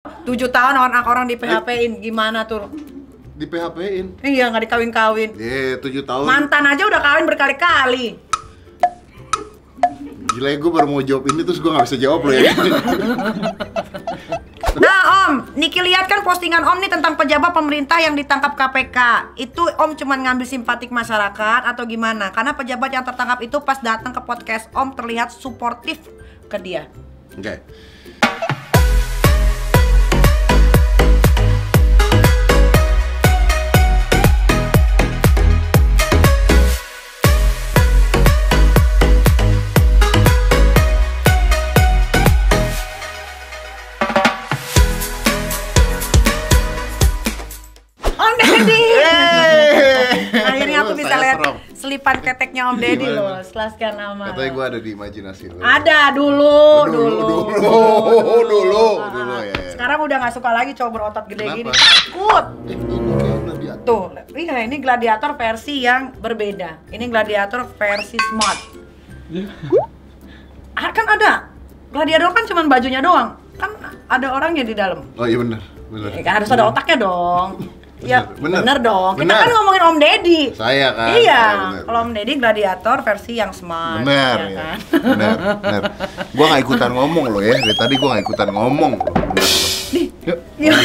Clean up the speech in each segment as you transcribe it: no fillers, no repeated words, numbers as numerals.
7 tahun orang di PHP-in, gimana tuh? Di PHP-in? Iya, nggak dikawin-kawin. 7 tahun. Mantan aja udah kawin berkali-kali. Gila, gue baru mau jawab ini terus gue nggak bisa jawab loh ya. Nah Om, Niki lihat kan postingan Om nih tentang pejabat pemerintah yang ditangkap KPK. Itu Om cuman ngambil simpatik masyarakat atau gimana? Karena pejabat yang tertangkap itu pas datang ke podcast Om terlihat suportif ke dia. Oke. Akhirnya aku bisa lihat selipan keteknya Om Deddy loh setelah sekian lama. Katanya gue ada di imajinasi lo. Ada dulu ya. Sekarang udah nggak suka lagi cowok berotot gede. Kenapa? Gini. Takut. Gladiator. Tuh, iya ini gladiator versi yang berbeda. Ini gladiator versi smart. Kan ada. Gladiator kan cuma bajunya doang. Kan ada orangnya di dalam. Oh iya benar. Ya, kan harus ada otaknya dong. Ya bener dong. Kita bener. kan ngomongin Om Deddy. Saya kan. Iya. Bener. Kalau Om Deddy gladiator versi yang smart. Bener. Ya kan? Bener. Gua nggak ikutan ngomong loh ya. Dari tadi gua nggak ikutan ngomong. Nih. Yuk.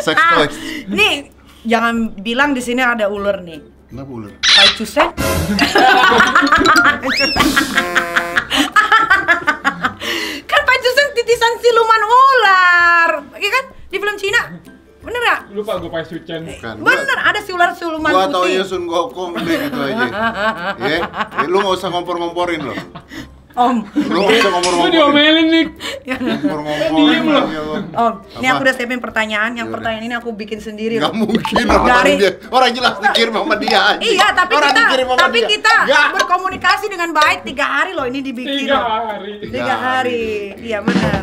Sex toys. Nih, jangan bilang di sini ada ular nih. Kenapa ular? Pai Cusen. Kan Pai Cusen titisan siluman ular. Iya kan? Di film Cina. Bener gak? Lupa gue Pai Sucen. Bukan. Bener, ada si ular siluman Gua putih. taunya Sun Gokong deh gitu aja. Ya, lu nggak usah ngompor-ngomporin loh. Om. Lu nggak usah Gue ngompor-ngomporin. diomelin nih. Ngompor-ngomporin Diem loh. aja lo. Om, ini aku Apa? udah siapin pertanyaan. Yang Yaudah. pertanyaan ini aku bikin sendiri. Nggak loh. mungkin Dari- orang jelas dikirim sama dia aja. Iya, tapi Orang dikirim sama dia. kita Nggak. berkomunikasi dengan baik 3 hari loh ini dibikin. 3 loh. hari. 3 hari. Iya benar.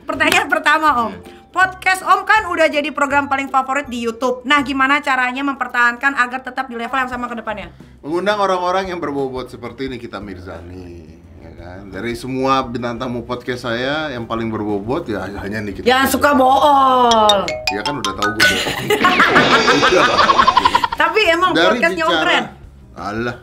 Pertanyaan pertama Om. Podcast Om kan udah jadi program paling favorit di YouTube. Nah, gimana caranya mempertahankan agar tetap di level yang sama ke depannya? Mengundang orang-orang yang berbobot seperti Nikita Mirzani, ya kan? Dari semua bintang tamu podcast saya yang paling berbobot ya hanya Nikita. Jangan suka bohong. Ya kan udah tahu gue bohong. Tapi emang podcastnya Om keren. Alah,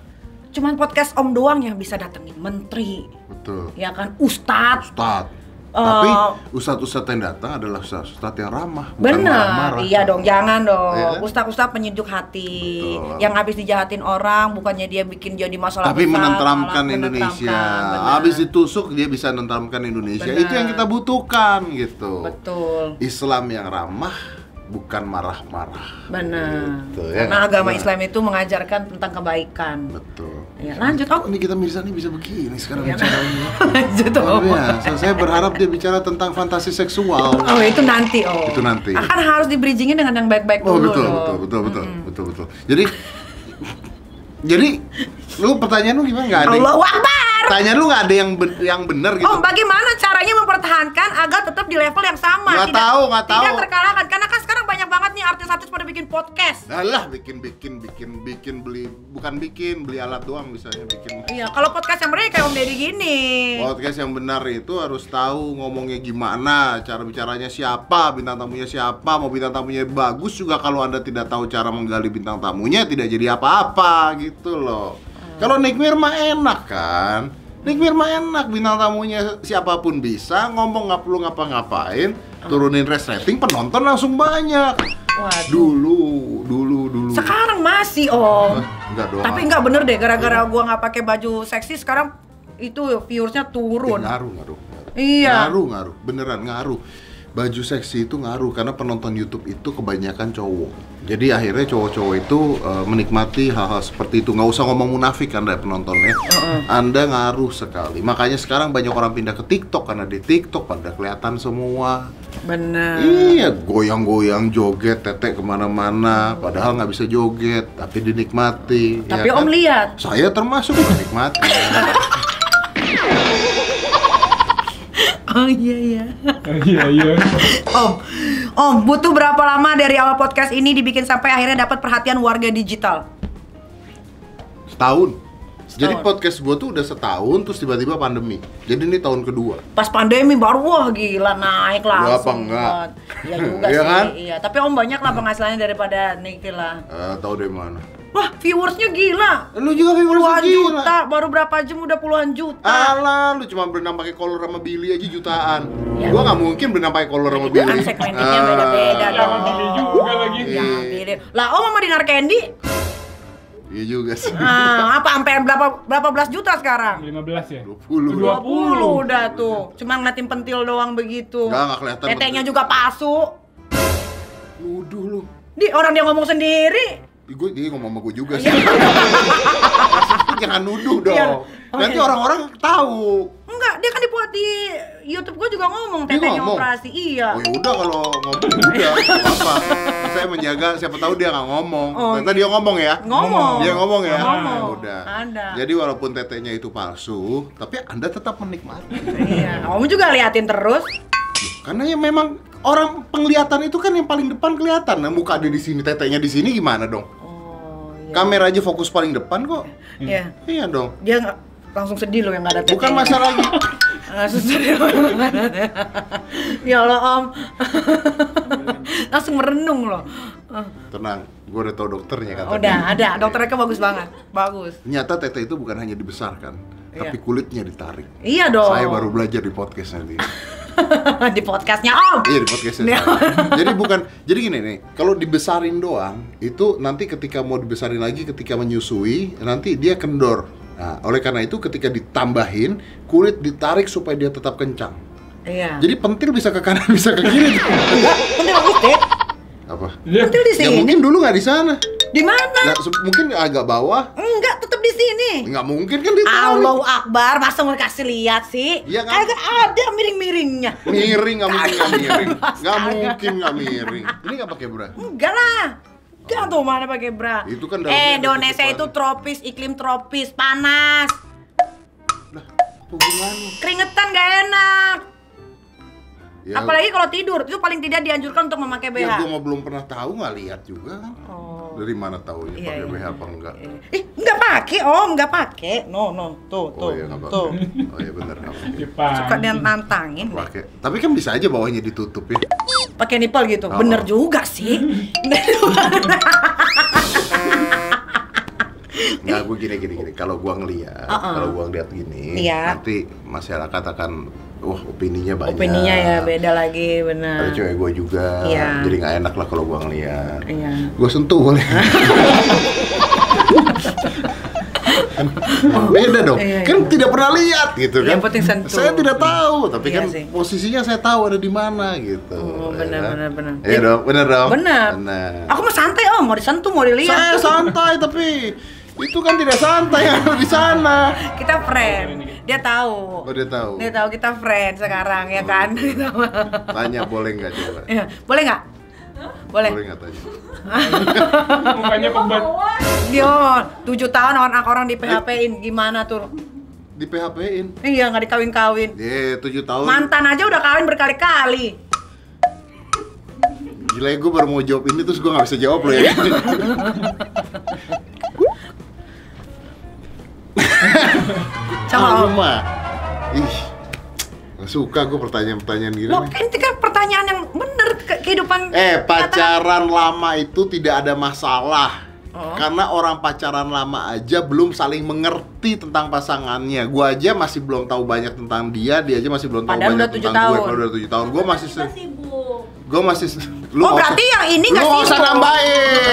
Cuman podcast Om doang yang bisa datengin menteri, betul. ya kan, ustadz. Ustadz. Tapi ustadz-ustadz yang datang adalah ustadz yang ramah, bukan Bener, marah-marah. iya dong, jangan dong. Iya kan? Ustadz-ustadz penyejuk hati, Betul. yang habis dijahatin orang, bukannya dia bikin jadi masalah Tapi besar, menenteramkan malah Indonesia. menenteramkan, Habis bener. ditusuk dia bisa menenteramkan Indonesia. Bener. Itu yang kita butuhkan gitu. Betul, Islam yang ramah, bukan marah-marah. benar. Gitu, ya Karena nggak? agama Benar. Islam itu mengajarkan tentang kebaikan. Betul. Ya, lanjut Om. Ini kita Mirzani bisa begini sekarang Ya, bicaranya. lanjut Luar Om. biasa. Saya berharap dia bicara tentang fantasi seksual. Oh, itu nanti Om. Itu nanti. Akan harus di bridgingin dengan yang baik-baik Oh dulu. betul, dong. betul. Jadi lu pertanyaan lu gimana? Nggak ada. Allahu Akbar. Pertanyaan lu nggak ada yang benar gitu. Om, bagaimana caranya mempertahankan agar tetap di level yang sama? Nggak tahu. Tidak terkalahkan. Karena kan sekarang banyak banget nih artis-artis pada bikin podcast. Alah, bikin beli alat doang misalnya bikin. Iya, kalau podcast yang bener kayak Om Deddy gini. Podcast yang benar itu harus tahu ngomongnya gimana, cara bicaranya siapa, bintang tamunya siapa. Mau bintang tamunya bagus juga kalau Anda tidak tahu cara menggali bintang tamunya tidak jadi apa-apa gitu loh. Kalau Nick Mir mah enak kan. Nick Mir mah enak, bintang tamunya siapapun bisa, ngomong nggak perlu ngapa-ngapain, turunin rating, penonton langsung banyak. Waduh. Dulu. Sekarang masih Om. Enggak dong. Tapi nggak bener deh, gara-gara gua nggak pakai baju seksi sekarang itu viewersnya turun. Ngaruh. Iya. Ngaruh, beneran ngaruh. Baju seksi itu ngaruh karena penonton YouTube itu kebanyakan cowok. Jadi akhirnya cowok-cowok itu menikmati hal-hal seperti itu. Nggak usah ngomong munafik Anda penontonnya. Anda ngaruh sekali. Makanya sekarang banyak orang pindah ke TikTok karena di TikTok pada kelihatan semua. Bener. Iya, goyang-goyang, joget, tetek kemana-mana. Padahal nggak bisa joget, tapi dinikmati. Tapi ya Om kan? lihat. Saya termasuk menikmati. Oh iya. Iya. Om, butuh berapa lama dari awal podcast ini dibikin sampai akhirnya dapat perhatian warga digital? Setahun. Jadi podcast gua tuh udah setahun, terus tiba-tiba pandemi. Jadi ini tahun kedua. Pas pandemi baru wah gila naik langsung. Apa enggak? Iya juga Iya sih. kan? Iya, tapi Om banyak lah penghasilannya daripada Niki lah. Tahu dari mana? Wah, viewersnya gila. Lu juga Puluhan gila. juta, baru berapa jam udah puluhan juta. Alah, lu cuma berenang pakai kolor sama Billy aja jutaan. Ya. Gua nggak mungkin berenang pakai kolor sama Billy. Kan segmentingnya beda-beda Sama dong. Billy juga lagi. Ya, Billy. Lah, Om sama Dinar Candy? Iya juga sih. Apa sampai berapa belas juta sekarang? 15 ya? 20. 20 udah tuh. Cuma ngeliatin pentil doang begitu. Nggak kelihatan Tetenya pentil. juga palsu. Nuduh lu. Di orang dia ngomong sendiri. Dia ngomong sama gue juga Iya. sih. Jangan nuduh dong. Iya. Nanti Oke. orang-orang tahu. Enggak, dia kan dibuat di YouTube gua juga ngomong Dia tetenya ngomong? operasi. Iya. Oh ya udah kalau ngomong udah nggak apa. Saya menjaga siapa tahu dia nggak ngomong. Oh, Ternyata dia ngomong ya. Ngomong. Dia ngomong ya. Ngomong. Ya udah. Ada. Jadi walaupun tetenya itu palsu, tapi Anda tetap menikmati. Iya. Om juga liatin terus. Karena ya memang orang penglihatan itu kan yang paling depan kelihatan. Nah, muka dia di sini, tetenya di sini gimana dong? Oh, iya. Kamera aja fokus paling depan kok. Iya. Iya dong. Dia langsung sedih loh yang nggak ada tetenya. Bukan masalah Langsung sedih loh yang nggak ada tetenya. Ya Allah Om. Langsung merenung loh. tenang, gue udah tau dokternya katanya. Udah ada, dokternya bagus banget. Bagus. Ternyata tete itu bukan hanya dibesarkan, tapi kulitnya ditarik. Iya dong. Saya baru belajar di podcast nanti. Di podcastnya Om. Iya di podcastnya. Jadi jadi gini nih, kalau dibesarin doang, itu nanti ketika mau dibesarin lagi, ketika menyusui, nanti dia kendor. Nah, oleh karena itu ketika ditambahin, kulit ditarik supaya dia tetap kencang. Iya. Jadi pentil bisa ke kanan, bisa ke kiri. Pentil bagus deh. Apa? Iya. Pentil di Ya sini. mungkin dulu nggak di sana. Di mana? Nah, mungkin agak bawah. Enggak, tetap di sini. Nggak mungkin kan ditarik. Allahu Akbar, masa mau kasih lihat sih? Iya kan? Kagak ada miring-miringnya. Miring nggak mungkin nggak miring. Nggak Kagak. mungkin nggak miring. Ini nggak pakai bra. Enggak lah. Enggak tuh mana pakai bra. Itu kan dalamnya ada Indonesia tutupan. itu tropis, iklim tropis, panas. Lah, apa hubungannya? Keringetan gak enak. Ya, Apalagi kalau tidur, itu paling tidak dianjurkan untuk memakai BH. ya gue mah belum pernah tahu, nggak lihat juga kan. Oh. Dari mana tahu ya Iya, pakai iya. BH apa enggak? Enggak pakai, Om, enggak pakai. No, tuh, Oh iya nggak tuh. pakai. Oh iya benar nggak pakai. Dipancing. Suka dia nantangin. Pakai. Tapi kan bisa aja bawahnya ditutup ya. Pakai nipple gitu. Oh. Bener juga sih. Nggak, gue gini. Kalau gua ngeliat, kalau gua ngeliat gini, Iya. nanti masyarakat akan, opininya banyak. Opininya ya beda lagi, Ada benar. cewek gua juga, Iya. jadi nggak enak lah kalau gua ngeliat. Iya. Gua sentuh boleh. Beda dong, Iya, iya. kan tidak pernah lihat gitu kan. Yang penting sentuh. Saya tidak tahu, tapi Iya kan sih. posisinya saya tahu ada di mana gitu. Oh, ya benar, kan? benar. Iya dong, benar dong. Benar. Benar. Aku mah santai, Om, mau disentuh, mau dilihat. Saya santai tapi itu kan tidak santai yang ada di sana. Kita friend. Dia tahu. Oh dia tahu. Dia tahu kita friend sekarang ya kan. Tanya boleh nggak coba? Iya, boleh nggak? Boleh. Boleh nggak tanya? Mukanya pebat. Dia 7 tahun orang di PHP-in gimana tuh? Di PHP-in. Iya, nggak dikawin-kawin. 7 tahun. Mantan aja udah kawin berkali-kali. Gila ya, gue baru mau jawab ini terus gue nggak bisa jawab loh ya. Sama Lu Om. mah. Ih, gak suka gue pertanyaan-pertanyaan gini. Loh, nih. ini kan pertanyaan yang bener kehidupan. Pacaran lama itu tidak ada masalah. Oh. Karena orang pacaran lama aja belum saling mengerti tentang pasangannya. Gua aja masih belum tahu banyak tentang dia aja masih belum tahu Padahal banyak udah 7 tentang gue. tahun. Padahal udah 7 tahun. Gue masih Kita sibuk. gue masih lu Oh, nggak berarti usah- yang ini lu nggak nggak usah sibuk. nambahin.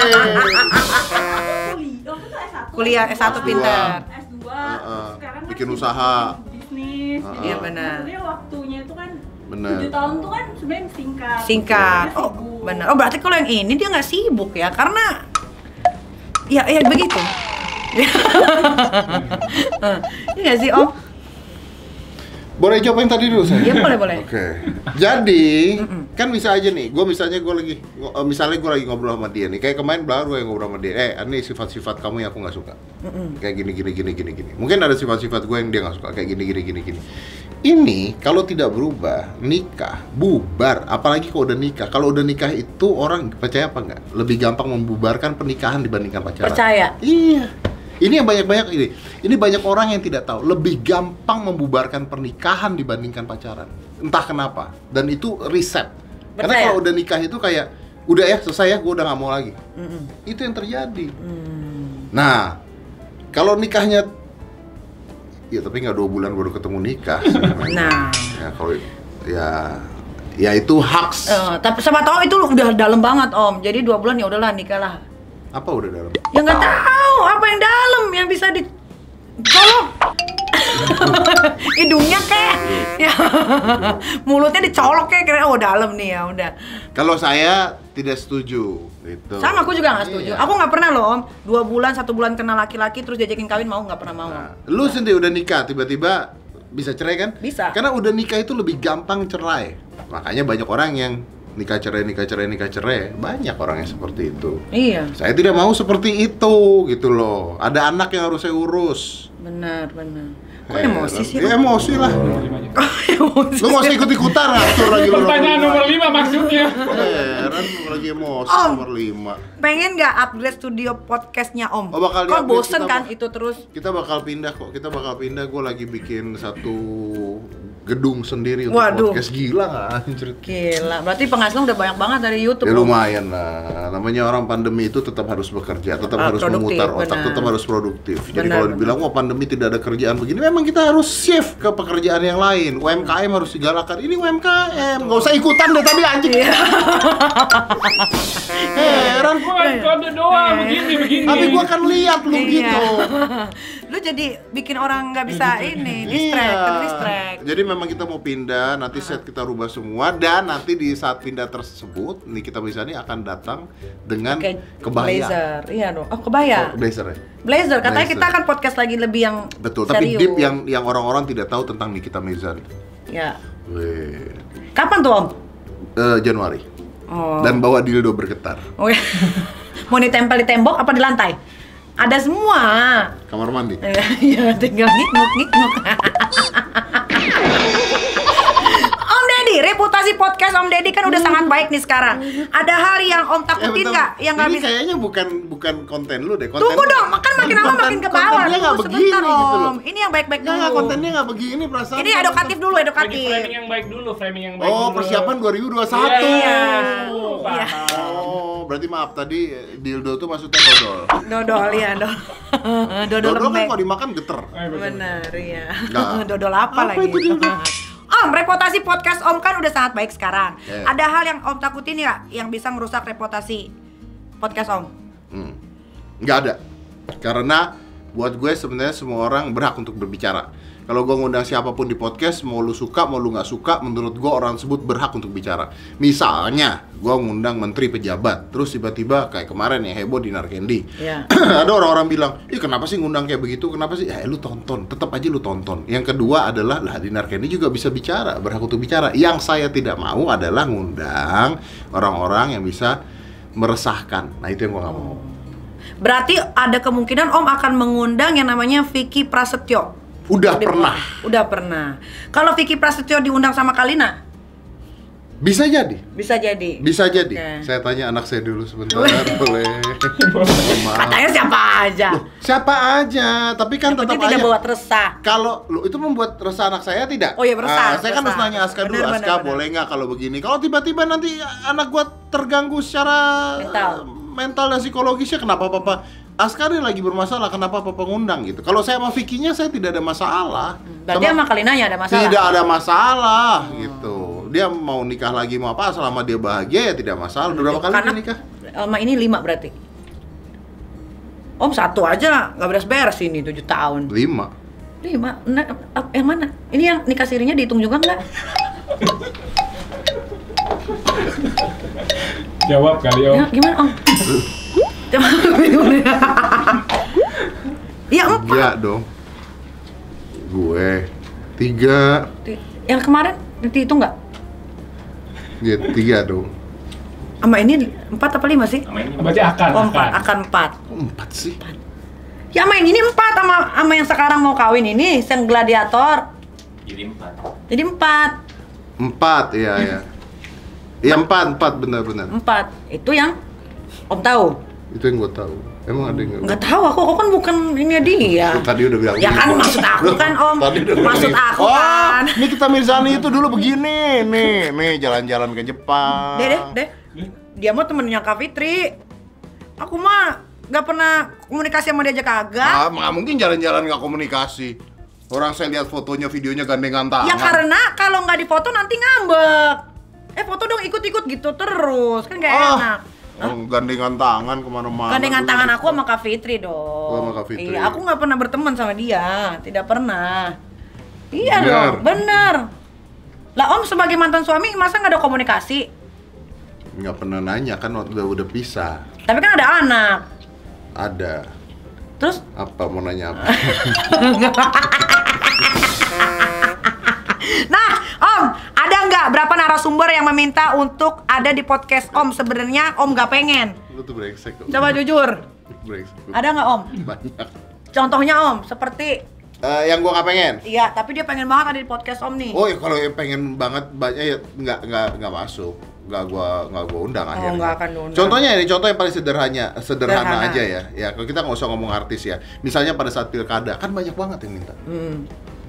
Kuliah S1 pintar. S2, Bikin sekarang kan sibuk usaha. bisnis. Iya, benar. Sebenarnya waktunya itu kan Benar. 7 tahun tuh kan sebenarnya singkat. Singkat. Dia Oh, sibuk. benar. Oh, berarti kalau yang ini dia nggak sibuk ya, karena ya begitu. Iya nggak sih, Om? Boleh jawab yang tadi dulu saya? Iya, boleh. Oke. Jadi, kan bisa aja nih. Misalnya gue lagi ngobrol sama dia nih. Kayak kemarin baru yang ngobrol sama dia. Ini sifat-sifat kamu yang aku nggak suka. Kayak gini. Mungkin ada sifat-sifat gue yang dia nggak suka. Kayak gini. Ini kalau tidak berubah, nikah, bubar. Apalagi kalau udah nikah. Kalau udah nikah itu orang percaya apa nggak? Lebih gampang membubarkan pernikahan dibandingkan pacaran. Percaya. Iya. Ini yang banyak-banyak ini banyak orang yang tidak tahu, lebih gampang membubarkan pernikahan dibandingkan pacaran. Entah kenapa. Dan itu riset. Karena Percaya? kalau udah nikah itu kayak udah ya selesai ya, gue udah nggak mau lagi. Itu yang terjadi. Nah, kalau nikahnya ya tapi nggak 2 bulan baru ketemu nikah. Nah. Ya kalau ya itu haks. Tapi sama tahu itu udah dalam banget Om. Jadi 2 bulan ya udahlah nikah lah. Apa udah dalam? Ya nggak tahu apa yang dalam yang bisa dicolok. Hidungnya kek, ya. Mulutnya dicolok kek, kira oh dalam nih ya udah. Kalau saya tidak setuju, gitu. Sama aku juga nggak setuju. Iya. Aku nggak pernah loh Om. 2 bulan 1 bulan kenal laki-laki terus diajakin kawin mau nggak pernah mau. Nah, lu sendiri udah nikah tiba-tiba bisa cerai kan? Bisa. Karena udah nikah itu lebih gampang cerai. Makanya banyak orang yang nikah cerai. Banyak orang yang seperti itu. Iya. Saya tidak mau seperti itu gitu loh. Ada anak yang harus saya urus. Benar. Kok emosi sih? Ya, emosi lah. Emosi. Lu nggak usah ikut-ikutan ngatur lagi lu. Pertanyaan nomor 5 maksudnya. Heran lagi emosi Om. nomor 5. Pengen nggak upgrade studio podcastnya Om? Oh, bakal Kok di-upgrade, bosen kita kan bak- itu terus? Kita bakal pindah kok. Gue lagi bikin satu gedung sendiri untuk Waduh. podcast. Gila nggak anjir? Gila, berarti penghasilan udah banyak banget dari YouTube. Ya Om. lumayan lah. Namanya orang pandemi itu tetap harus bekerja, tetap harus Produktif, memutar otak, benar. tetap harus produktif. Jadi Benar, kalau benar. dibilang wah pandemi tidak ada kerjaan begini, memang kita harus shift ke pekerjaan yang lain. UMKM harus digalakan. Ini UMKM, nggak usah ikutan deh tadi anjing. Iya. Heran. Gua kode doang begini. Tapi gua kan lihat lu Iya. gitu. Lu jadi bikin orang nggak bisa ini, distract. Jadi memang kita mau pindah, nanti set kita rubah semua dan nanti di saat pindah tersebut, nih kita bisa nih akan datang dengan Pakai kebaya. blazer. Iya dong. Oh, kebaya. Oh, blazer ya. Blazer. Katanya Blazer. kita akan podcast lagi lebih yang Betul, tapi serius. deep yang orang-orang tidak tahu tentang Nikita Mirzani. Ya. Weh. Kapan tuh Om? Januari. Oh. Dan bawa dildo bergetar. Oh, ya. Mau ditempel di tembok apa di lantai? Ada semua. Kamar mandi. Iya, tinggal ngikmuk. Om Deddy, reputasi podcast Om Deddy kan udah sangat baik nih sekarang. Ada hal yang Om takutin bentar. nggak? Yang nggak Ini bisa. kayaknya bukan konten lu deh. Konten Tunggu dong, makan makin lama makin ke bawah. Kontennya nggak Tunggu begini sebentar, gitu loh. Om. Ini yang baik-baik Nggak, dulu. kontennya nggak begini perasaan. Ini edukatif dulu, Lagi edukatif. framing yang baik dulu. Oh, persiapan 2021. Iya. Iya. Oh, berarti maaf tadi dildo tuh maksudnya dodol. Dodol ya, dodol Dodol kan lembek. kalau dimakan geter. Benar, iya. Nah. Dodol apa Apa lagi? itu dildo? Om, reputasi podcast Om kan udah sangat baik sekarang. Yeah. Ada hal yang Om takutin ya yang bisa merusak reputasi podcast Om? Nggak ada. Karena buat gue sebenarnya semua orang berhak untuk berbicara. Kalau gue ngundang siapapun di podcast, mau lu suka, mau lu nggak suka, menurut gue orang tersebut berhak untuk bicara. Misalnya, gue ngundang menteri pejabat, terus tiba-tiba kayak kemarin ya heboh di Narkendi. Iya. Ada orang-orang bilang, ih kenapa sih ngundang kayak begitu, kenapa sih? Ya lu tonton, tetap aja lu tonton. Yang kedua adalah, lah di Narkendi juga bisa bicara, berhak untuk bicara. Yang saya tidak mau adalah ngundang orang-orang yang bisa meresahkan. Nah itu yang gue nggak mau. Berarti ada kemungkinan Om akan mengundang yang namanya Vicky Prasetyo. Udah pernah. Udah pernah. Kalau Vicky Prasetyo diundang sama Kalina, Bisa jadi. bisa jadi. Bisa jadi. Oke. Saya tanya anak saya dulu sebentar, boleh? Maaf. Katanya siapa aja. Siapa aja, tapi kan Yang tetap penting tidak aja. bawa resah. Kalau lu itu membuat resah anak saya tidak? Oh iya, resah, Saya kan resah. harus nanya Aska dulu, Benar, Aska benar, boleh nggak kalau begini? Kalau tiba-tiba nanti anak gua terganggu secara mental dan psikologisnya, kenapa papa? Aska ini lagi bermasalah, kenapa papa ngundang gitu? Kalau saya sama Vicky-nya saya tidak ada masalah. Berarti sama Kalinanya ada masalah. Tidak ada masalah gitu. Dia mau nikah lagi mau apa selama dia bahagia ya tidak masalah. Udah berapa kali Karena dia nikah? Sama ini 5 berarti. Om 1 aja nggak beres-beres ini 7 tahun. 5. 5? Nah, yang mana? Ini yang nikah sirinya dihitung juga nggak? Jawab kali Om. Ya, gimana Om? Iya 4. Iya dong. Gue 3. Yang kemarin dihitung nggak? Ya 3 dong. Sama ini 4 apa 5 sih? Berarti akan. Oh 4, akan 4. Kok 4 sih? Ya sama yang ini 4 sama yang sekarang mau kawin ini, yang gladiator. Jadi 4. Jadi 4. 4, iya ya. Iya 4 benar-benar. 4. Itu yang Om tahu. Itu yang gue tahu. Emang ada yang Nggak tahu, aku kan bukan ini dia. Tadi udah bilang Ya kan gitu. maksud aku kan Om. Tadi udah Maksud bilang aku gitu. kan. Oh, Nikita Mirzani itu dulu begini. Nih jalan-jalan ke Jepang. Deh. Dia mah temennya Kak Fitri. Aku mah nggak pernah komunikasi sama dia aja kagak. Nggak mungkin jalan-jalan nggak komunikasi. Orang saya lihat fotonya, videonya gandengan tangan. Ya karena kalau nggak difoto nanti ngambek. Foto dong ikut-ikut gitu terus kan nggak enak. Gandengan tangan kemana-mana. Gandengan dulu tangan gitu. aku sama Kak Fitri dong. Oh, sama Kak Fitri. Iya, aku nggak pernah berteman sama dia, tidak pernah. Iya Bener. dong, bener. Lah Om sebagai mantan suami masa nggak ada komunikasi? Nggak pernah nanya kan udah pisah. Tapi kan ada anak. Ada. Terus Apa mau nanya apa? Nah, Om, ada nggak berapa narasumber yang meminta untuk ada di podcast Om? Sebenarnya Om nggak pengen. Lu tuh brengsek kok. Coba jujur. Brengsek. Ada nggak Om? Banyak. Contohnya Om, seperti Yang gua nggak pengen. iya, tapi dia pengen banget ada di podcast Om nih. Oh ya kalau yang pengen banget banyak ya nggak masuk. Nggak gua undang akhirnya. nggak akan diundang. Contohnya ini contoh yang paling sederhana Sederhana. aja ya. Ya kalau kita nggak usah ngomong artis ya. Misalnya pada saat pilkada kan banyak banget yang minta.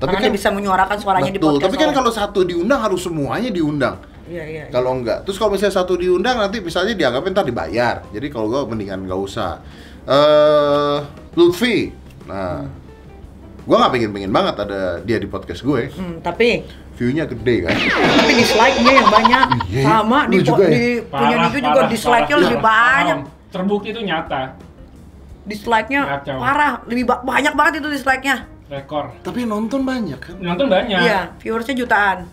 Karena dia bisa menyuarakan suaranya di betul, podcast tapi kan Om. kalau satu diundang harus semuanya diundang. Iya. Kalau enggak, terus kalau misalnya satu diundang nanti misalnya dianggapnya ntar dibayar. Jadi kalau gua mendingan nggak usah. Lutfi. Nah, gua nggak pengen banget ada dia di podcast gue. Tapi View-nya gede kan. tapi dislike-nya yang banyak. Iya, Sama lu di, juga ya? di punya Niku juga dislike-nya lebih banyak. Terbukti itu nyata. Dislike-nya Kacau. parah, lebih banyak banget itu dislike-nya. Rekor. Tapi nonton banyak kan? Nonton banyak. Iya, viewersnya jutaan.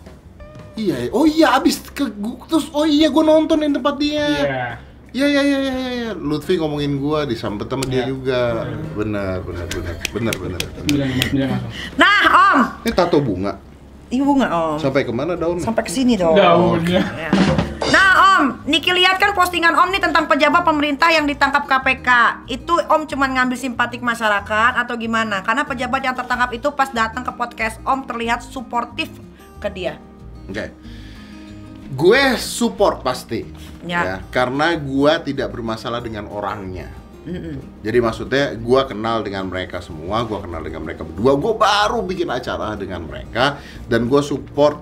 Iya. Oh iya, abis terus oh iya gua nontonin tempat dia. Iya. Iya. Lutfi ngomongin gua disambet sama dia Iya. juga. Benar. Sembilan langsung. Nah, Om. Ini tato bunga. Ini bunga, Om. Sampai kemana daunnya? Sampai ke sini dong. Daunnya. Ya. Nah, Om, Niki lihat kan postingan Om nih tentang pejabat pemerintah yang ditangkap KPK. Itu Om cuman ngambil simpatik masyarakat atau gimana? Karena pejabat yang tertangkap itu pas datang ke podcast Om terlihat suportif ke dia. Oke. Gue support pasti. Ya. Karena gua tidak bermasalah dengan orangnya. Jadi maksudnya gue kenal dengan mereka semua, gue kenal dengan mereka berdua, gue baru bikin acara dengan mereka dan gue support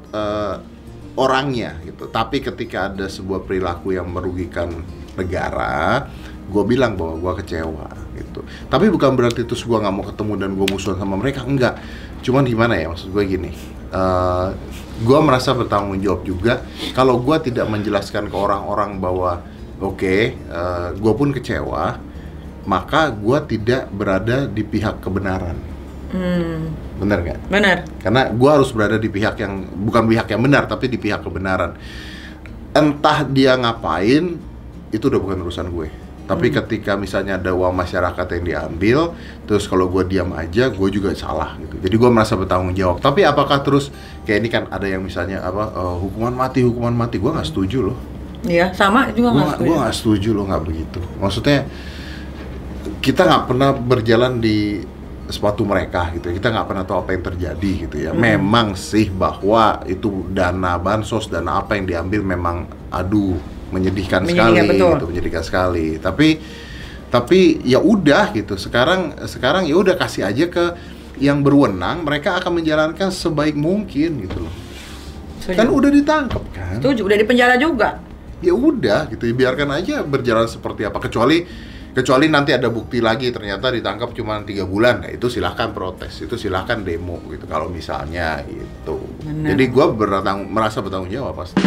orangnya gitu. Tapi ketika ada sebuah perilaku yang merugikan negara, gue bilang bahwa gue kecewa gitu. Tapi bukan berarti terus gue nggak mau ketemu dan gue musuhan sama mereka, enggak. Cuman gimana ya, maksud gue gini, gue merasa bertanggung jawab juga kalau gue tidak menjelaskan ke orang-orang bahwa oke, gue pun kecewa, maka gue tidak berada di pihak kebenaran. Bener nggak? Bener. Karena gue harus berada di pihak yang bukan pihak yang benar, tapi di pihak kebenaran. Entah dia ngapain, itu udah bukan urusan gue. Tapi ketika misalnya ada uang masyarakat yang diambil, terus kalau gue diam aja, gue juga salah gitu. Jadi gue merasa bertanggung jawab. Tapi apakah terus kayak ini kan ada yang misalnya apa hukuman mati, gue nggak setuju loh. Iya, sama juga nggak setuju. Gue nggak setuju loh, nggak begitu. Maksudnya kita nggak pernah berjalan di sepatu mereka gitu. Kita nggak pernah tahu apa yang terjadi gitu ya. Memang sih bahwa itu dana bansos, dana apa yang diambil memang menyedihkan sekali betul. gitu, menyedihkan sekali. Tapi ya udah gitu. Sekarang ya udah kasih aja ke yang berwenang, mereka akan menjalankan sebaik mungkin gitu loh. Setuju. Kan udah ditangkap kan? Setuju, udah di penjara juga. Ya udah gitu, biarkan aja berjalan seperti apa, kecuali nanti ada bukti lagi ternyata ditangkap cuma 3 bulan, nah itu silahkan protes, itu silahkan demo gitu kalau misalnya gitu. Benar. Jadi gue merasa bertanggung jawab pasti.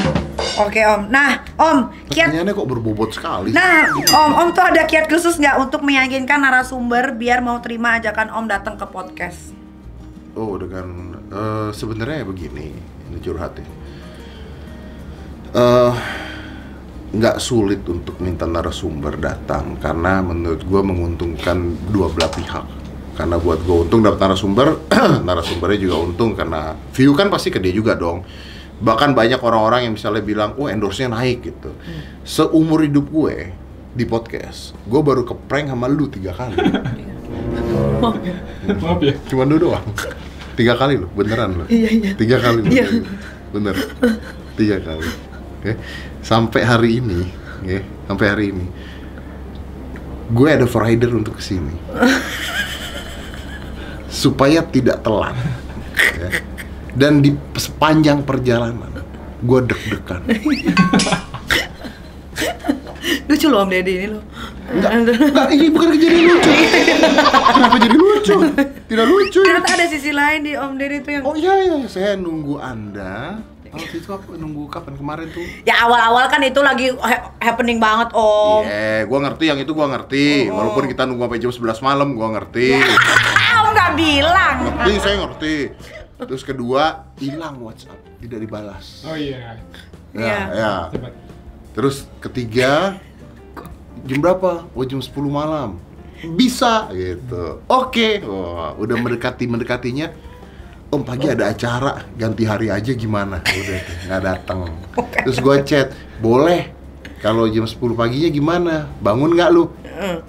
Oke Om. Nah Om, kiat. Pertanyaannya kok berbobot sekali. Nah Om tuh ada kiat khusus nggak untuk meyakinkan narasumber biar mau terima ajakan Om datang ke podcast? Oh dengan sebenarnya begini, ini curhat ya. Nggak sulit untuk minta narasumber datang karena menurut gue menguntungkan dua belah pihak. Karena buat gue untung dapat narasumber, narasumbernya juga untung karena view kan pasti ke dia juga dong. Bahkan banyak orang-orang yang misalnya bilang, oh endorse-nya naik gitu. Seumur hidup gue di podcast, gue baru ke-prank sama lu 3 kali. Maaf ya. Cuman lu doang. 3 kali loh, beneran loh. Iya. 3 kali loh. Iya. Bener. 3 kali. Oke. Sampai hari ini, gue ada rider untuk kesini supaya tidak telat ya. Dan di sepanjang perjalanan gue deg-degan. Lucu loh Om Deddy ini loh. Enggak, ini bukan kejadian lucu. Kenapa jadi lucu? Tidak lucu. Ternyata ada sisi lain di Om Deddy itu yang Oh iya, saya nunggu Anda. Waktu itu apa? Nunggu kapan kemarin tuh? ya awal-awal kan itu lagi happening banget Om. Iya, gua ngerti yang itu gua ngerti. Walaupun kita nunggu sampai jam 11 malam, gua ngerti. Om nggak bilang. Ngerti, saya ngerti. Terus kedua, hilang WhatsApp, tidak dibalas. Oh iya. Iya. Ya. Cepat. Terus ketiga, jam berapa? Oh jam 10 malam. Bisa gitu. Oke. Wah, udah mendekatinya. Om pagi ada acara, ganti hari aja gimana? Udah tuh, nggak datang. Terus gue chat, boleh. Kalau jam 10 paginya gimana? Bangun nggak lu?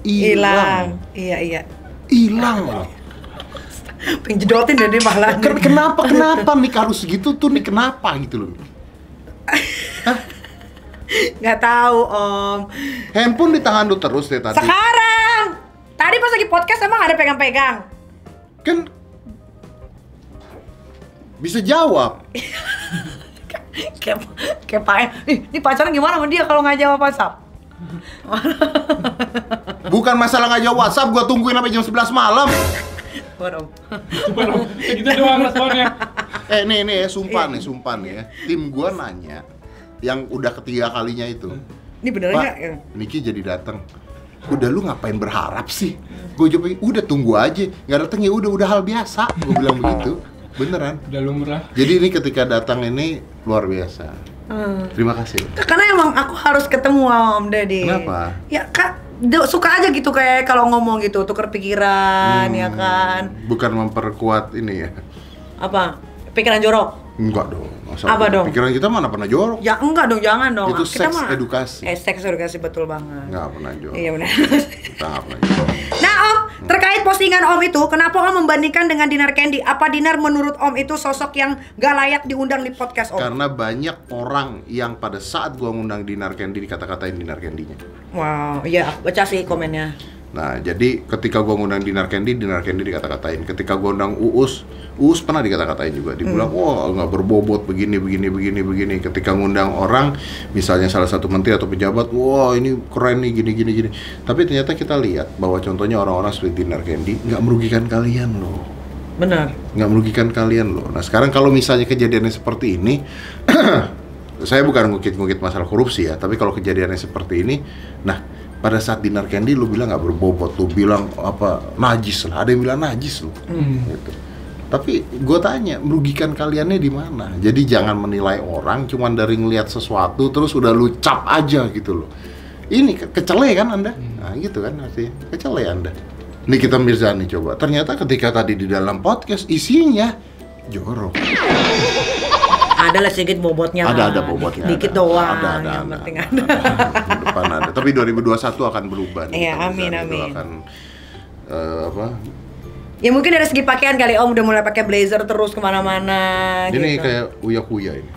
Hilang. Iya. Hilang. Pengen jedotin deh dia malah. Kenapa nih harus segitu tuh nih kenapa gitu loh? Nggak tahu Om. Handphone di tangan lu terus deh tadi. Sekarang. Tadi pas lagi podcast emang ada pegang-pegang. Kan bisa jawab. Kayak Pak. Ini pacaran gimana sama dia kalau nggak jawab WhatsApp? Bukan masalah nggak jawab WhatsApp, gua tungguin sampai jam 11 malam. Om. Cepat dong. Gitu doang responnya. Nih ya, sumpah nih ya. Tim gua nanya yang udah ketiga kalinya itu. Ini beneran nggak? Pak, Niki jadi datang. Udah lu ngapain berharap sih? Gue jawab, udah tunggu aja. Nggak datang ya udah hal biasa. Gue bilang begitu. Beneran. Udah lumrah. Jadi ini ketika datang ini luar biasa. Terima kasih. Karena emang aku harus ketemu sama Om Deddy. Kenapa? Ya Kak, suka aja gitu kayak kalau ngomong gitu, tuker pikiran ya kan. Bukan memperkuat ini ya. Apa? Pikiran jorok? Enggak dong. Masa Apa dong? Pikiran kita mana pernah jorok? Ya enggak dong, jangan dong. Itu Kita seks mah- edukasi. Seks edukasi betul banget. Enggak pernah jorok. Iya benar. Kita nggak pernah jorok. Nah Om, terkait postingan Om itu, kenapa Om membandingkan dengan Dinar Candy? Apa Dinar menurut Om itu sosok yang gak layak diundang di podcast Om? Karena banyak orang yang pada saat gua ngundang Dinar Candy dikata-katain Dinar Candy-nya. Wow, iya baca sih komennya. Nah, jadi ketika gua ngundang Dinar Candy dikata-katain. Ketika gua undang Uus pernah dikata-katain juga. Dibilang, wah nggak berbobot begini. Ketika ngundang orang, misalnya salah satu menteri atau pejabat, wah ini keren nih gini. Tapi ternyata kita lihat bahwa contohnya orang-orang seperti Dinar Candy nggak merugikan kalian loh. Benar. Nggak merugikan kalian loh. Nah sekarang kalau misalnya kejadiannya seperti ini, saya bukan ngungkit masalah korupsi ya, tapi kalau kejadiannya seperti ini, nah pada saat Dinar Candy lu bilang nggak berbobot, lu bilang apa najis lah, ada yang bilang najis lu, gitu. Tapi gue tanya, merugikan kaliannya di mana? Jadi jangan menilai orang cuman dari ngelihat sesuatu terus udah lu cap aja gitu loh. Ini kecele kan Anda? Nah gitu kan artinya, kecele Anda. Nikita Mirzani coba, ternyata ketika tadi di dalam podcast isinya jorok. Ada lah sedikit bobotnya. Ada bobotnya. Dikit ada. doang. Ada. Yang penting ada. Depan ada. Tapi 2021 akan berubah. Iya, Nikita amin, Mirzani itu amin. akan apa? Ya mungkin dari segi pakaian kali Om udah mulai pakai blazer terus kemana-mana. Ini gitu. kayak uya-kuya ini.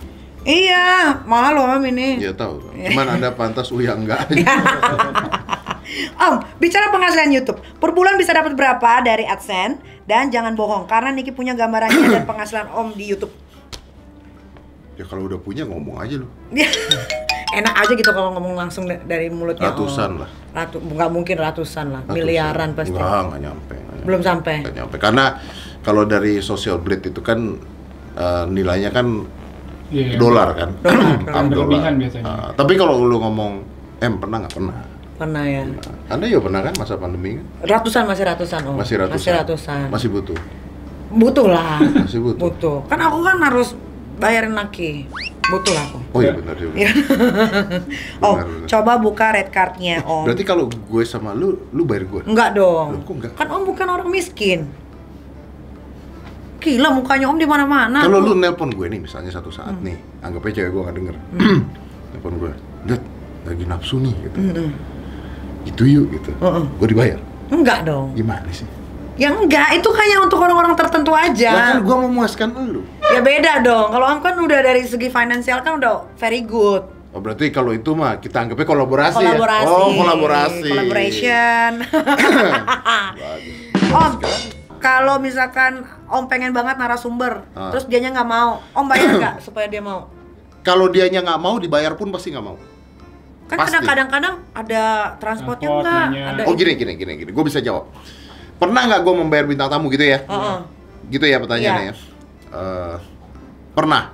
Iya, mahal loh Om ini. Ya tahu. Cuman Anda pantas uya enggak. Om, bicara penghasilan YouTube, per bulan bisa dapat berapa dari AdSense? Dan jangan bohong, karena Niki punya gambarannya dan penghasilan Om di YouTube. Ya kalau udah punya ngomong aja lu. Enak aja gitu kalau ngomong langsung dari mulutnya. Ratusan lah. Nggak mungkin ratusan lah, miliaran pasti. Enggak nyampe. Belum sampai. Nggak nyampe. Karena kalau dari Social Blade itu kan nilainya kan Iya. dolar kan. Dolar. Berlebihan biasanya. Tapi kalau lu ngomong pernah nggak pernah? Pernah ya. Anda juga pernah kan masa pandemi kan? Masih ratusan Om. Masih ratusan. Masih butuh. Butuh lah. Masih butuh. Butuh. Kan aku kan harus bayarin laki. Butuh lah aku. Oh iya benar juga. Iya. Oh, Benar. coba buka red cardnya Om. Berarti kalau gue sama lu bayar gue? Enggak dong. Loh, kok enggak? Kan Om bukan orang miskin. Gila mukanya Om di mana-mana. Kalau lu nelpon gue nih misalnya satu saat nih, anggap aja cewek gue nggak denger. Nelpon gue, "Dat, lagi nafsu nih," gitu. Itu yuk gitu. Gue dibayar. Enggak dong. Gimana sih? Ya enggak, itu hanya untuk orang-orang tertentu Lah aja. kan gue memuaskan lu. Ya beda dong. Kalau Om kan udah dari segi finansial kan udah very good. Oh berarti kalau itu mah kita anggapnya kolaborasi, ya? Kolaborasi. Oh kolaborasi. Collaboration. Bagus. Om, kalau misalkan Om pengen banget narasumber, Ah. terus dianya nggak mau, Om bayar nggak supaya dia mau? Kalau dianya nggak mau, dibayar pun pasti nggak mau. Kan Pasti. kadang-kadang ada transportnya Transport, enggak, nanya. ada. Oh gini, gue bisa jawab. Pernah nggak gue membayar bintang tamu gitu ya? Heeh. Gitu ya pertanyaannya Iya. ya? Pernah.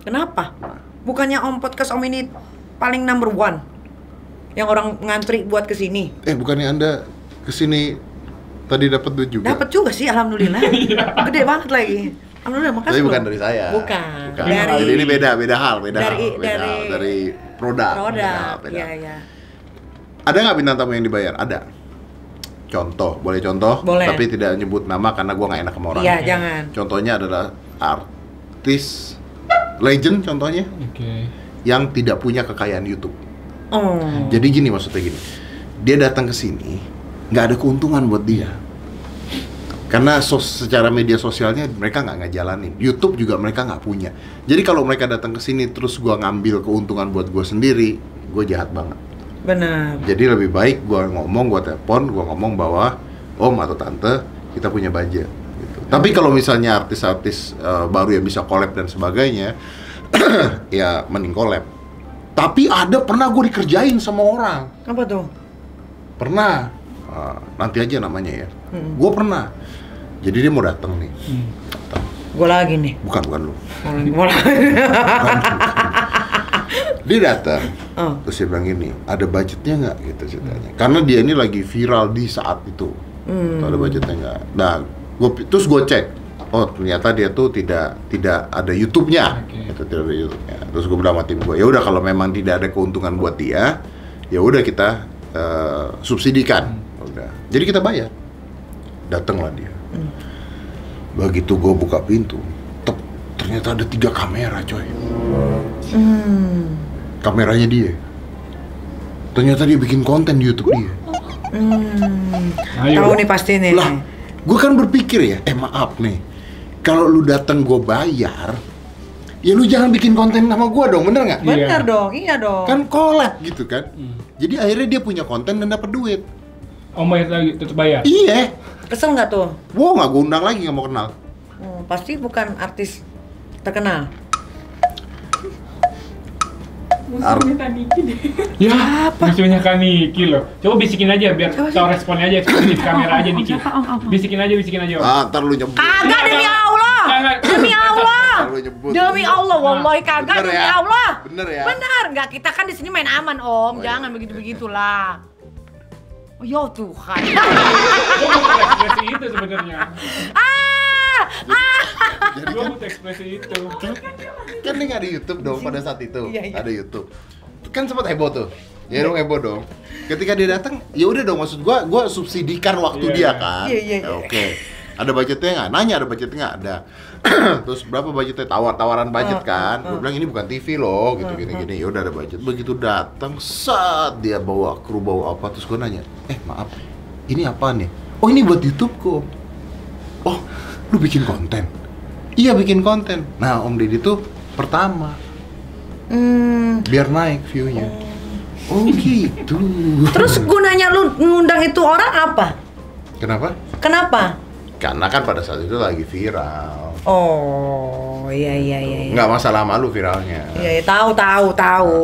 Kenapa? Bukannya Om podcast Om ini paling number one yang orang ngantri buat kesini? Bukannya Anda kesini tadi dapat duit juga? Dapat juga sih, alhamdulillah. Gede banget lagi. Alhamdulillah, makasih. Tapi bukan loh. dari saya. Bukan. Bukan. Dari Jadi ini beda hal, dari produk. produk. Beda. Iya, iya. Ada nggak bintang tamu yang dibayar? Ada. Contoh, boleh contoh? Boleh. Tapi tidak nyebut nama karena gua nggak enak sama orang. Iya, jangan. Contohnya adalah artis legend contohnya Oke. yang tidak punya kekayaan YouTube. Oh. Jadi gini maksudnya gini, dia datang ke sini nggak ada keuntungan buat dia, karena secara media sosialnya mereka nggak ngejalanin, YouTube juga mereka nggak punya. Jadi kalau mereka datang ke sini terus gua ngambil keuntungan buat gua sendiri, gua jahat banget. Benar. Jadi lebih baik gua ngomong, gua telepon, gua ngomong bahwa Om atau Tante kita punya budget. Gitu. Tapi kalau misalnya artis-artis baru yang bisa collab dan sebagainya, ya mending collab. Tapi pernah gue dikerjain sama orang. Apa tuh? Pernah. Nanti aja namanya ya. Gue pernah. Jadi dia mau datang nih. Gue lagi nih. Bukan lu. Gua lagi. Dia datang. Oh. Terus dia bilang gini, ada budgetnya nggak gitu ceritanya. Karena dia ini lagi viral di saat itu. Tuh, ada budgetnya nggak? Nah, terus gue cek. Oh ternyata dia tuh tidak ada YouTube-nya. Oke. Itu tidak ada YouTube-nya. Terus gue bilang sama tim gue, ya udah kalau memang tidak ada keuntungan buat dia, ya udah kita subsidikan. Udah. Jadi kita bayar. Datanglah dia. Begitu gue buka pintu, ternyata ada 3 kamera coy. Kameranya dia. Ternyata dia bikin konten di YouTube dia. Ayo. Tahu nih pasti nih. Lah, gue kan berpikir ya, maaf nih, kalau lu datang gue bayar, ya lu jangan bikin konten sama gue dong, bener nggak? Bener Iya. dong, iya dong. Kan collab gitu kan. Jadi akhirnya dia punya konten dan dapat duit. Om bayar lagi, tetap bayar. Iya. Kesel nggak tuh? Wow, nggak gue undang lagi, nggak mau kenal. Pasti bukan artis terkenal. Musuhnya Kaniki deh. Ya, musuhnya Kaniki loh. Coba bisikin aja biar Siapa sih? tahu responnya aja, ekspresi di kamera aja dikit. Bisikin aja Om. Ntar lu nyebut. Kagak demi Allah. Kagak. Demi Allah. Ntar lu nyebut. Demi Allah, wallahi kagak Bener demi ya? Allah. Bener ya? Bener, nggak kita kan di sini main aman Om, Oh, jangan iya. begitu-begitulah. Oh ya Tuhan. Gua butuh ekspresi itu sebenarnya. Jadi Gua kan, butuh ekspresi itu. kan dia nggak ada YouTube dong pada saat itu. Iya, iya. Ada YouTube. Kan sempat heboh tuh. Ya dong heboh dong. Ketika dia datang, ya udah dong, maksud gua subsidikan waktu Iya, dia iya. kan. Iya, iya, Ya, iya. Oke. Ada budgetnya nggak? Nanya ada budgetnya nggak? Ada. Terus berapa budgetnya? Tawaran budget kan. Gue bilang ini bukan TV loh, gitu gini. Ya udah ada budget. Begitu datang, saat dia bawa kru bawa apa, terus gue nanya, maaf, ini apa nih? Oh ini buat YouTube kok. Oh, lu bikin konten? Iya bikin konten. Nah Om Deddy tuh pertama, biar naik view-nya. Oh gitu. Terus gunanya lu ngundang itu orang apa? Kenapa? Kenapa? Karena kan pada saat itu lagi viral. Oh, iya. Nggak masalah malu viralnya. Iya, tahu.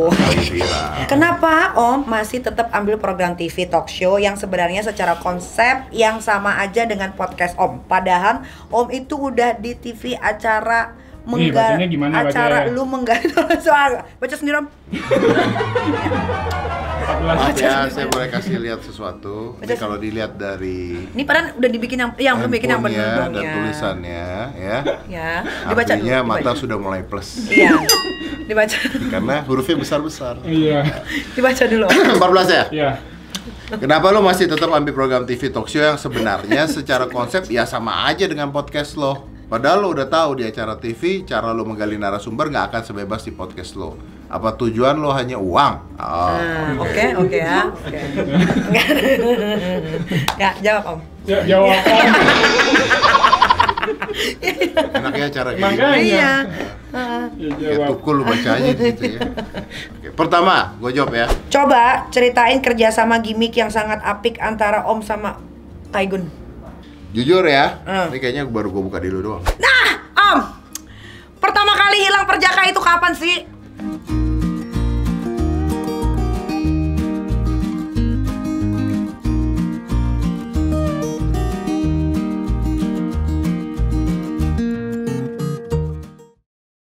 Lagi viral. Kenapa Om masih tetap ambil program TV talk show yang sebenarnya secara konsep yang sama aja dengan podcast Om? Padahal Om itu udah di TV acara bacanya gimana acara bacanya? lu menggali soal baca sendiri Om. Maaf ya, saya boleh kasih lihat sesuatu. Ini kalau dilihat dari Ini padahal udah dibikin yang belum bikin yang benar handphonenya dong dan ya. tulisannya ya. Ya, dibaca Artinya dulu. mata dibaca. sudah mulai plus. Iya. Dibaca. Karena hurufnya besar-besar. Iya. Dibaca dulu. 14 ya? Iya. Kenapa lo masih tetap ambil program TV talk show yang sebenarnya secara konsep ya sama aja dengan podcast lo? Padahal lo udah tahu di acara TV cara lo menggali narasumber nggak akan sebebas di podcast lo. Apa tujuan lo hanya uang? Oh, Nah, oke ya. Oke. Ya, jawab Om. Ya, jawab Om. Enaknya acara kayak Makanya. gitu. Iya. Ya, Kayak jawab. tukul lo baca aja gitu ya. Oke, pertama, gue jawab ya. Coba ceritain kerjasama gimmick yang sangat apik antara Om sama Taigun. Jujur ya, ini kayaknya baru gue buka dulu doang. Nah, Om, pertama kali hilang perjaka itu kapan sih?